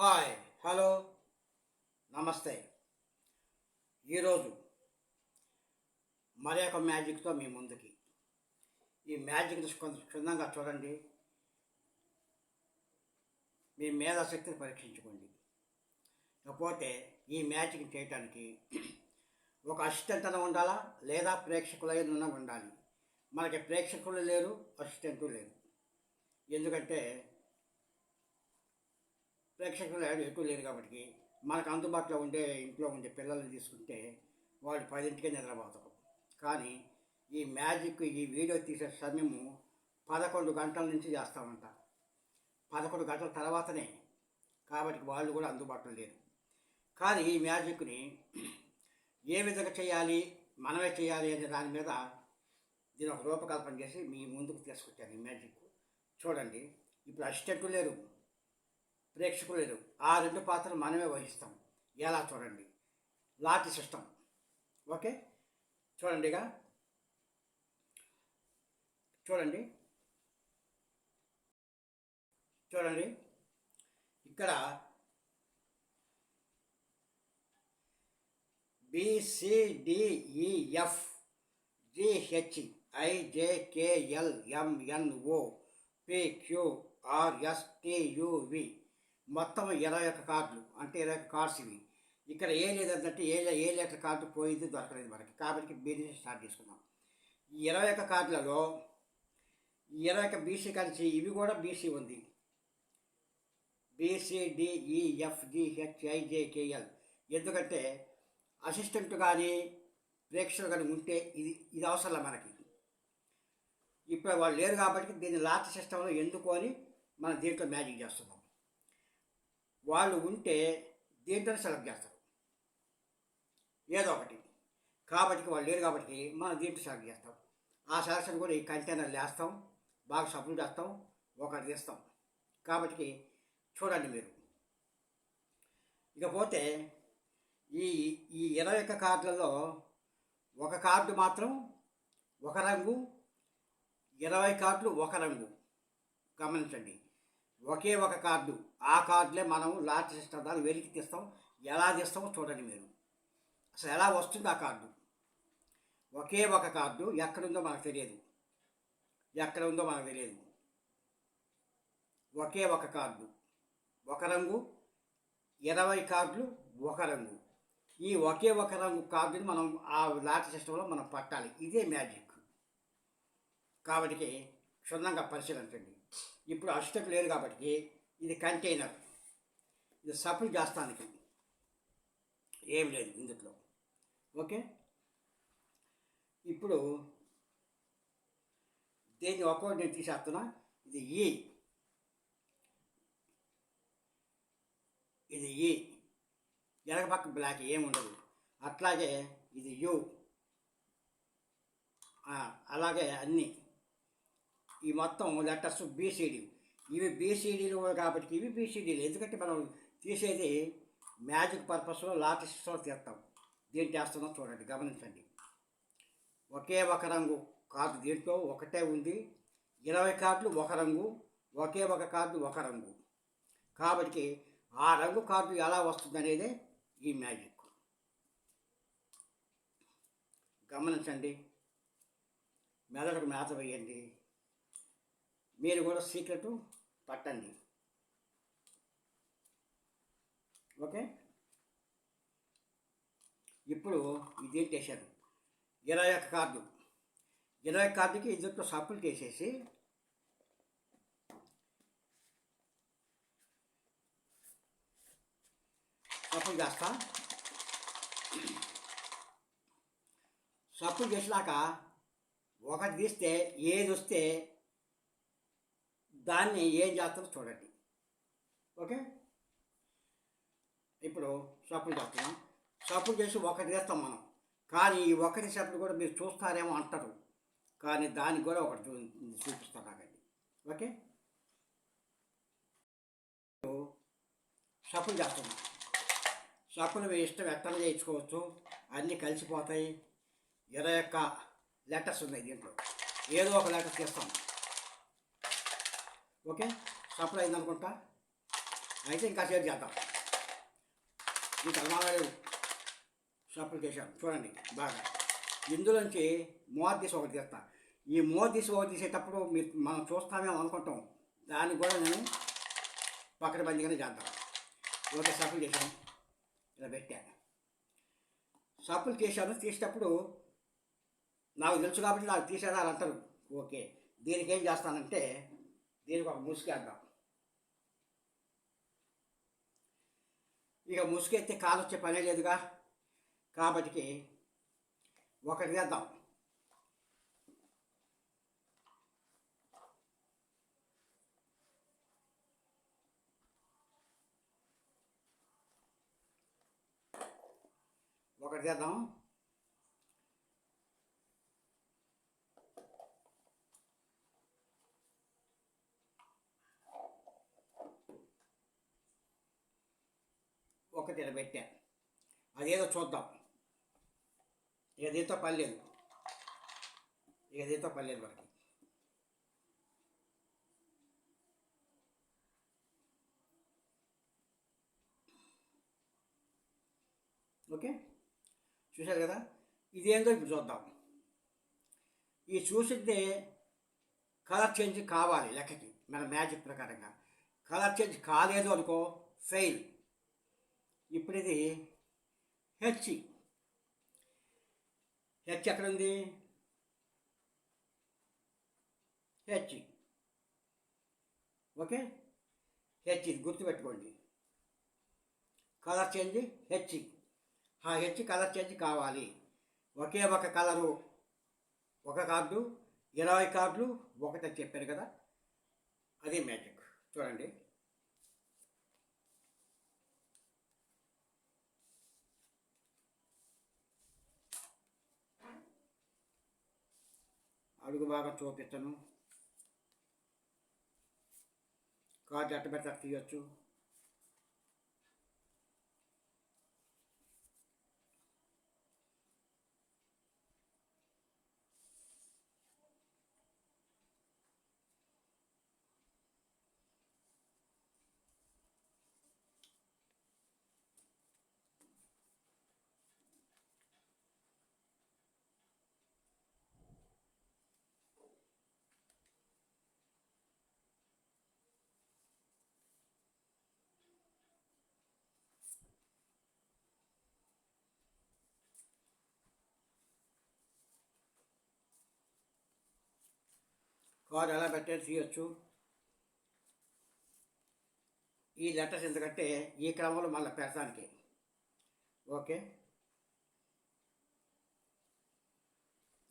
Hi, hello, నమస్తే. ఈరోజు మరి ఒక మ్యాజిక్తో మీ ముందుకి. ఈ మ్యాజిక్ని కొంత క్షుణ్ణంగా చూడండి. మీ మేధాశక్తిని పరీక్షించుకోండి. ఇకపోతే ఈ మ్యాజిక్ చేయటానికి ఒక అసిస్టెంట్ అన్న ఉండాలా, లేదా ప్రేక్షకులైన ఉండాలి. మనకి ప్రేక్షకులు లేరు, అసిస్టెంటు లేరు. ఎందుకంటే ప్రేక్షకులు ఎటు లేరు కాబట్టి మనకు అందుబాటులో ఇంట్లో ఉండే పిల్లల్ని తీసుకుంటే వాళ్ళు 10ంటికే నిద్రపోతారు. కానీ ఈ మ్యాజిక్, ఈ వీడియో తీసే సమయము 11 గంటల నుంచి చేస్తామంట. 11 గంటల తర్వాతనే, కాబట్టి వాళ్ళు కూడా అందుబాటులో లేరు. కానీ ఈ మ్యాజిక్ని ఏ విధంగా చేయాలి, మనమే చేయాలి అనే దాని మీద దీని ఒక రూపకల్పన చేసి మీ ముందుకు తీసుకొచ్చాను. ఈ మ్యాజిక్ చూడండి. ఇప్పుడు అసిస్టెంట్లు లేరు, ప్రేక్షకులు లేరు. ఆ 2 పాత్రలు మనమే వహిస్తాం. ఎలా చూడండి. లాటి సిస్టమ్. ఓకే, చూడండిగా. చూడండి చూడండి ఇక్కడ BCDEF GHIJKLMNO PQRSTUV మొత్తం 21 కార్డులు, అంటే 21 కార్డ్స్ ఇవి. ఇక్కడ ఏ లేదంటే ఏ లెటర్ కార్డు పోయింది, దొరకలేదు మనకి. కాబట్టి బీసీ స్టార్ట్ చేసుకున్నాం. ఈ 21 కార్డులలో 21 బీసీ కలిసి ఇవి కూడా బీసీ ఉంది. BCDEFGHIJKL. ఎందుకంటే అసిస్టెంట్ కానీ ప్రేక్షకులు కానీ ఉంటే ఇది అవసరం మనకి. ఇప్పుడు వాళ్ళు లేరు కాబట్టి దీన్ని లాస్ట్ సిస్టంలో ఎందుకు అని మనం దీంట్లో మ్యాజిక్ చేస్తున్నాం. వాళ్ళు ఉంటే దీంట్లో సెలెక్ట్ చేస్తారు ఏదో ఒకటి. కాబట్టి వాళ్ళు లేరు కాబట్టి మనం దీంట్లో సెలెక్ట్ చేస్తాం. ఆ సెలక్షన్ కూడా ఈ కంటైనర్లు వేస్తాం, బాగా సబ్లు చేస్తాం, ఒకటి తీస్తాం. కాబట్టి చూడండి మీరు. ఇకపోతే ఈ ఈ 21 కార్డులలో ఒక కార్డు మాత్రం ఒక రంగు, 20 కార్డులు ఒక రంగు. గమనించండి. ఒకే ఒక కార్డు, ఆ కార్డులే మనం లాట్ సిస్టమ్ దాన్ని వెలికి తీస్తాం. ఎలా తీస్తామో చూడండి మీరు. అసలు ఎలా వస్తుంది ఆ కార్డు. ఒకే ఒక కార్డు ఎక్కడుందో మనకు తెలియదు, ఒకే ఒక కార్డు ఒక రంగు, 20 కార్డులు ఒక రంగు. ఈ ఒకే ఒక రంగు కార్డుని మనం ఆ లాట్ సిస్టంలో మనం పట్టాలి. ఇదే మ్యాజిక్. కాబట్టి క్షుణ్ణంగా పరిశీలించండి. ఇప్పుడు అసిస్టెంట్ లేరు కాబట్టి ఇది కంటైనర్, ఇది సఫల్ చేస్తానికి ఏం లేదు ఇందులో. ఓకే, ఇప్పుడు దీన్ని ఒక్కొక్కటి నేను తీసేస్తున్నా. ఇది ఈ ఎనక పక్క బ్లాక్ ఏముండదు. అట్లాగే ఇది యు, అలాగే అన్నీ ఈ మొత్తం లెటర్స్ BCD. ఇవి BCDలు కాబట్టి ఇవి BCDలు. ఎందుకంటే మనం తీసేది మ్యాజిక్ పర్పస్లో లాటిస్ట్లో తీస్తాం. దీన్ని చేస్తున్నాం చూడండి, గమనించండి. ఒకే ఒక రంగు కార్డు దీంట్లో ఒకటే ఉంది. 20 కార్డులు ఒక రంగు, ఒకే ఒక కార్డు ఒక రంగు. కాబట్టి ఆ రంగు కార్డు ఎలా వస్తుంది అనేది ఈ మ్యాజిక్. గమనించండి. మెదడుకు మేత వేయండి. మీరు కూడా సీక్రెట్ పట్టండి. ఓకే, ఇప్పుడు ఇదేం చేశారు. 21 కార్డు, 20 కార్డుకి ఇద్దరితో సప్పులు చేసేసి సప్పులు చేస్తా. సప్పులు చేసినాక ఒకటి తీస్తే ఏది వస్తే దాన్ని ఏం చేస్తారో చూడండి. ఓకే, ఇప్పుడు సప్పులు చేస్తున్నాం. సప్పులు చేసి ఒకటి తీస్తాం మనం. కానీ ఈ ఒకటి సప్పులు కూడా మీరు చూస్తారేమో అంటారు, కానీ దానికి కూడా ఒకటి చూపిస్తాను నాకండి. ఓకే, సప్పులు చేస్తున్నాం. సప్పులు మీ ఇష్టం ఎక్కడ చేయించుకోవచ్చు, అన్నీ కలిసిపోతాయి. 21 లెటర్స్ ఉన్నాయి దీంట్లో, ఏదో ఒక లెటర్ తీస్తాం. ఓకే, సప్లై అయిందనుకుంటా. అయితే ఇంకా షేర్ చేద్దాం. ఈ కలమాలు సప్లికేషన్ చూడండి బాగా. ఇందులోంచి మోర్ తీసి ఒకటి తీస్తా. ఈ మోర్ తీసి ఒకటి తీసేటప్పుడు మనం చూస్తామేమో అనుకుంటాం, దాన్ని కూడా నేను పక్కన బందిగానే చేద్దాం. ఓకే, సప్లికేషన్ ఇలా పెట్టాను. సప్లికేషన్ తీసేటప్పుడు నాకు తెలుసు కాబట్టి నాకు తీసేదా అని అంటారు. ఓకే, దీనికి ఏం చేస్తానంటే దీనికి ఒక ముసుగేద్దాం. ఇక ముసుగెత్తే కాలు వచ్చే పనే లేదుగా, కాబట్టి ఒకటి చేద్దాం. ఒకటి చేద్దాం. ఒకటి ఇలా పెట్టా, అదేదో చూద్దాం. ఇక దీంతో పని లేదు, మనకి. ఓకే, చూశారు కదా. ఇదేందో ఇప్పుడు చూద్దాం. ఈ చూసిందే కలర్ చేంజ్ కావాలి లెక్కకి, మన మ్యాజిక్ ప్రకారంగా. కలర్ చేంజ్ కాలేదు అనుకో, ఫెయిల్. ఇప్పుడు ఇది హెచ్ ఎక్కడుంది? హెచ్. ఓకే, హెచ్ ఇది గుర్తుపెట్టుకోండి. Colour change H. H colour change కావాలి. ఒకే ఒక కలరు, ఒక కార్డు 20 కార్డులు ఒకటని చెప్పారు కదా, అదే మ్యాజిక్. చూడండి, అడుగు బాగా చూపిస్తాను. కార్డు అట్ట పెట్టి తీయచ్చు. కార్డు ఎలా పెట్టేది తీయచ్చు. ఈ లెటర్స్ ఎందుకంటే ఈ క్రమంలో మళ్ళీ పెడతానికి. ఓకే,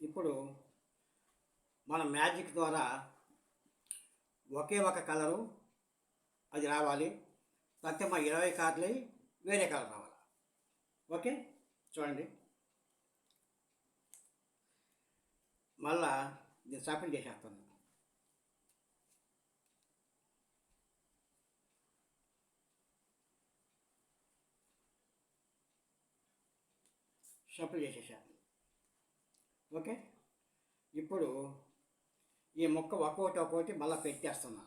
ఇప్పుడు మన మ్యాజిక్ ద్వారా ఒకే ఒక కలరు అది రావాలి. లేకపోతే మా 20 కార్డులు వేరే కలర్ రావాలి. ఓకే, చూడండి, మళ్ళా నేను షఫుల్ చేసేస్తాను. షఫుల్ చేసేసాను. ఓకే, ఇప్పుడు ఈ మొక్క ఒక్కొక్కటి మళ్ళీ పెట్టేస్తున్నా.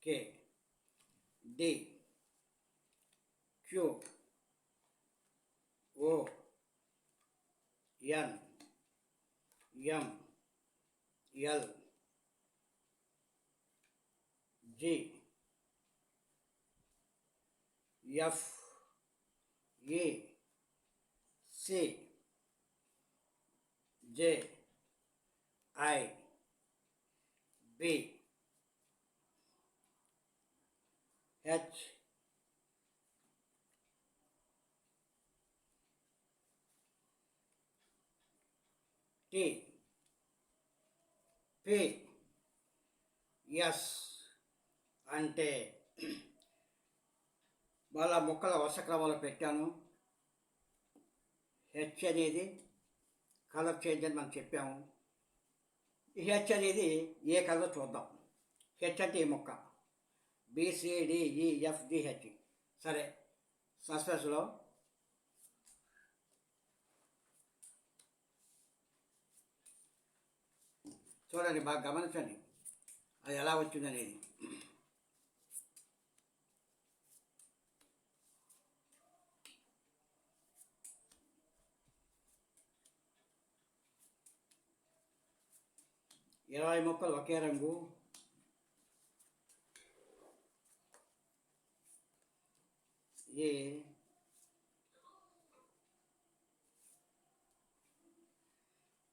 K, D, Q, O, N, M, L, G, F, A, C, J, I, B, H, T, P, S. అంటే మళ్ళా మొక్కల వరుస క్రమంలో పెట్టాను. హెచ్ అనేది కలర్ చేంజ్ అని మనం చెప్పాము. ఈ హెచ్ అనేది ఏ కలర్ చూద్దాం. హెచ్ అంటే ఈ మొక్క BCDEFGH. సరే, సస్పెన్స్లో చూడండి, బాగా గమనించండి అది ఎలా వచ్చిందనేది. ఇరవై మొక్కలు ఒకే రంగు, ఈ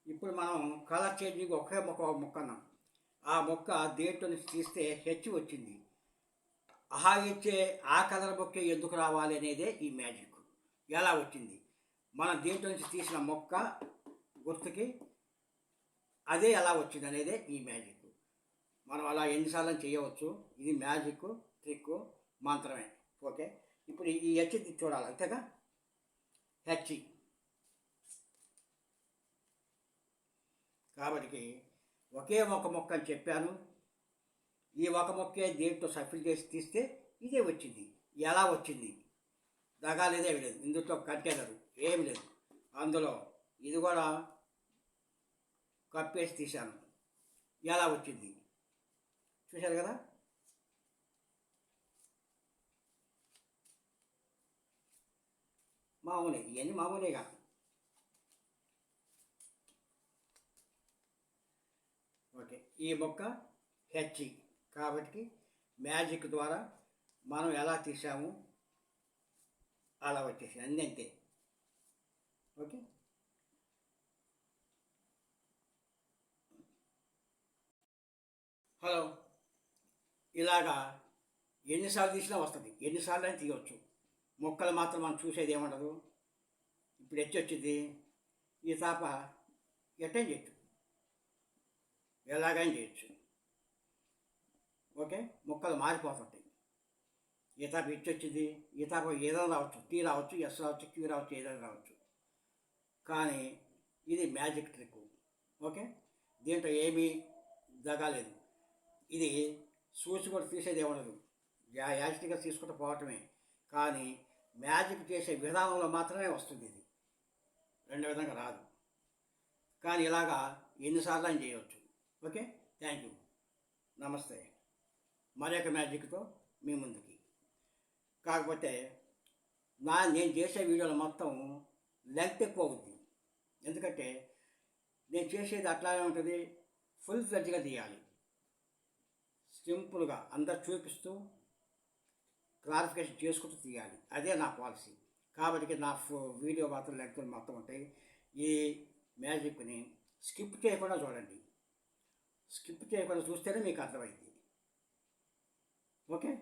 ఇప్పుడు మనం కలర్ చేంజింగ్ ఒకే మొక్క అన్నాం. ఆ మొక్క దేంట్లో నుంచి తీస్తే హెచ్ వచ్చింది. ఇచ్చే ఆ కలర్ మొక్క ఎందుకు రావాలి అనేదే ఈ మ్యాజిక్. ఎలా వచ్చింది, మనం దేంట్లో నుంచి తీసిన మొక్క గుర్తుకి అదే ఎలా వచ్చింది అనేదే ఈ మ్యాజిక్. మనం అలా ఎన్నిసార్లు చేయవచ్చు. ఇది మ్యాజిక్, ట్రిక్, మంత్రమే. ఓకే, ఇప్పుడు ఈ హెచ్ చూడాలి అంతేగా. హెచ్ కాబట్టి ఒకే ఒక మొక్క అని చెప్పాను. ఈ ఒక మొక్కే దేంట్లో సఫిల్ చేసి తీస్తే ఇదే వచ్చింది. ఎలా వచ్చింది, దగా లేదు, ఏమి లేదు. ఇందులో కంటైనరు ఏమి లేదు. అందులో ఇది కూడా కప్పేసి తీశాను. ఎలా వచ్చింది చూశారు కదా. మామూలే, ఇవన్నీ మామూలేగా. ఓకే, ఈ మొక్క హెచ్ కాబట్టి మ్యాజిక్ ద్వారా మనం ఎలా తీసాము అలా వచ్చేసి అన్నీ అంతే. ఓకే, హలో, ఇలాగా ఎన్నిసార్లు తీసినా వస్తుంది. ఎన్నిసార్లు అని తీయవచ్చు. మొక్కలు మాత్రం మనం చూసేది ఏముండదు. ఇప్పుడు వచ్చింది, ఈ తాప ఎట్టని చేయొచ్చు, ఎలాగైనా చేయొచ్చు. ఓకే, మొక్కలు మారిపోతుంటాయి. ఈ తాప వచ్చింది, ఈ తాప ఏదైనా రావచ్చు, టీ రావచ్చు, ఎస్ రావచ్చు, క్యూ రావచ్చు, ఏదైనా రావచ్చు. కానీ ఇది మ్యాజిక్ ట్రిక్. ఓకే, దీంట్లో ఏమీ జగలేదు. ఇది చూసి కూడా తీసేది ఏమనదు, యాజిటీగా తీసుకుంటూ పోవటమే. కానీ మ్యాజిక్ చేసే విధానంలో మాత్రమే వస్తుంది. ఇది రెండు విధంగా రాదు. కానీ ఇలాగా ఎన్నిసార్లు అని చేయవచ్చు. ఓకే, థ్యాంక్ యూ, నమస్తే. మరొక మ్యాజిక్తో మీ ముందుకి. కాకపోతే నేను చేసే వీడియోలు మొత్తం లెంగ్త్ ఎక్కువ అవుతుంది. ఎందుకంటే నేను చేసేది అట్లానే ఉంటుంది. ఫుల్ ఫ్లెడ్జ్గా తీయాలి, సింపుల్గా అందరు చూపిస్తూ క్లారిఫికేషన్ చేసుకుంటూ తీయాలి. అదే నా పాలసీ. కాబట్టి నా వీడియో మాత్రం లెంగ్త్ మొత్తం ఉంటాయి. ఈ మ్యాజిక్ని స్కిప్ చేయకుండా చూడండి. స్కిప్ చేయకుండా చూస్తేనే మీకు అర్థమైంది. ఓకే.